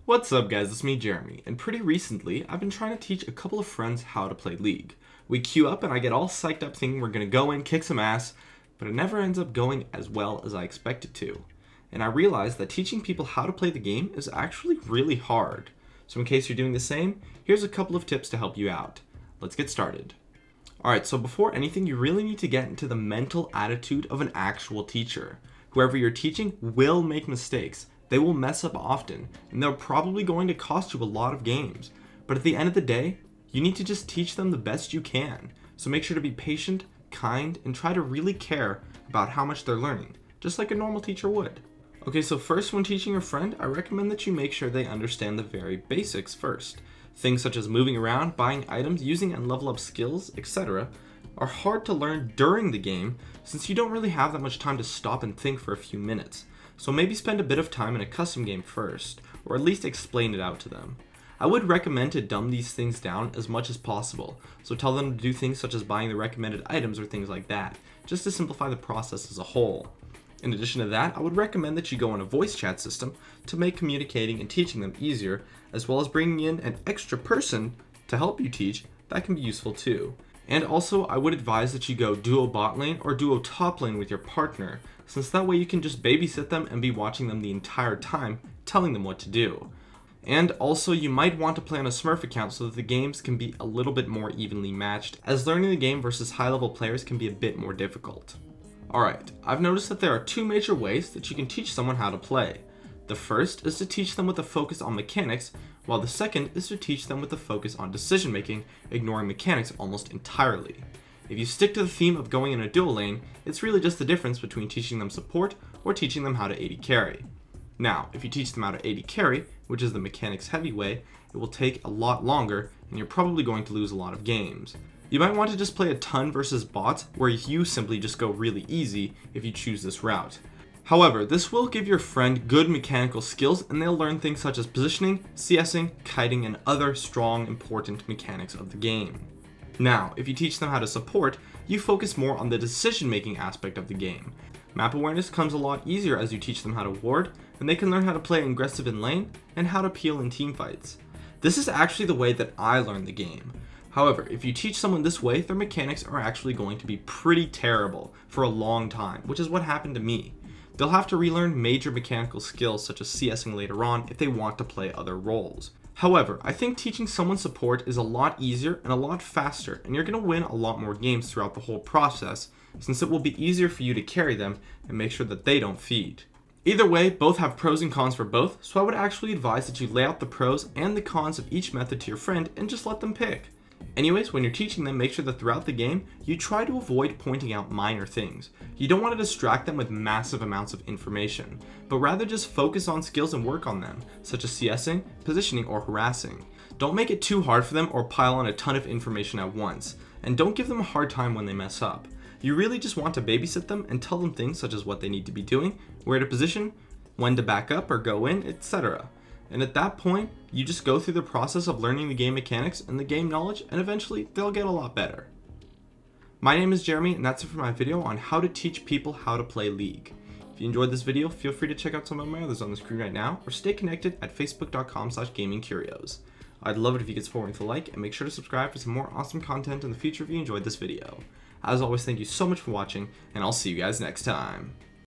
What's up guys, it's me Jeremy, and pretty recently I've been trying to teach a couple of friends how to play League. We queue up and I get all psyched up thinking we're gonna go in, kick some ass, but it never ends up going as well as I expect it to. And I realized that teaching people how to play the game is actually really hard. So in case you're doing the same, here's a couple of tips to help you out. Let's get started. Alright, so before anything, you really need to get into the mental attitude of an actual teacher. Whoever you're teaching will make mistakes. They will mess up often, and they're probably going to cost you a lot of games. But at the end of the day, you need to just teach them the best you can. So make sure to be patient, kind, and try to really care about how much they're learning, just like a normal teacher would. Okay, so first when teaching your friend, I recommend that you make sure they understand the very basics first. Things such as moving around, buying items, using and level up skills, etc. are hard to learn during the game since you don't really have that much time to stop and think for a few minutes. So maybe spend a bit of time in a custom game first, or at least explain it out to them. I would recommend to dumb these things down as much as possible, so tell them to do things such as buying the recommended items or things like that, just to simplify the process as a whole. In addition to that, I would recommend that you go on a voice chat system to make communicating and teaching them easier, as well as bringing in an extra person to help you teach. That can be useful too. And also, I would advise that you go duo bot lane or duo top lane with your partner, since that way you can just babysit them and be watching them the entire time, telling them what to do. And also, you might want to play on a Smurf account so that the games can be a little bit more evenly matched, as learning the game versus high-level players can be a bit more difficult. Alright, I've noticed that there are two major ways that you can teach someone how to play. The first is to teach them with a focus on mechanics, while the second is to teach them with a focus on decision making, ignoring mechanics almost entirely. If you stick to the theme of going in a dual lane, it's really just the difference between teaching them support or teaching them how to AD carry. Now, if you teach them how to AD carry, which is the mechanics heavy way, it will take a lot longer and you're probably going to lose a lot of games. You might want to just play a ton versus bots where you simply just go really easy if you choose this route. However, this will give your friend good mechanical skills and they'll learn things such as positioning, CSing, kiting, and other strong, important mechanics of the game. Now, if you teach them how to support, you focus more on the decision-making aspect of the game. Map awareness comes a lot easier as you teach them how to ward, and they can learn how to play aggressive in lane and how to peel in teamfights. This is actually the way that I learned the game. However, if you teach someone this way, their mechanics are actually going to be pretty terrible for a long time, which is what happened to me. They'll have to relearn major mechanical skills such as CSing later on if they want to play other roles. However, I think teaching someone support is a lot easier and a lot faster, and you're going to win a lot more games throughout the whole process, since it will be easier for you to carry them and make sure that they don't feed. Either way, both have pros and cons for both, so I would actually advise that you lay out the pros and the cons of each method to your friend and just let them pick. Anyways, when you're teaching them, make sure that throughout the game, you try to avoid pointing out minor things. You don't want to distract them with massive amounts of information, but rather just focus on skills and work on them, such as CSing, positioning, or harassing. Don't make it too hard for them or pile on a ton of information at once, and don't give them a hard time when they mess up. You really just want to babysit them and tell them things such as what they need to be doing, where to position, when to back up or go in, etc. And at that point, you just go through the process of learning the game mechanics and the game knowledge, and eventually they'll get a lot better. My name is Jeremy, and that's it for my video on how to teach people how to play League. If you enjoyed this video, feel free to check out some of my others on the screen right now, or stay connected at facebook.com/gamingcurios. I'd love it if you could support me with a like, and make sure to subscribe for some more awesome content in the future if you enjoyed this video. As always, thank you so much for watching, and I'll see you guys next time.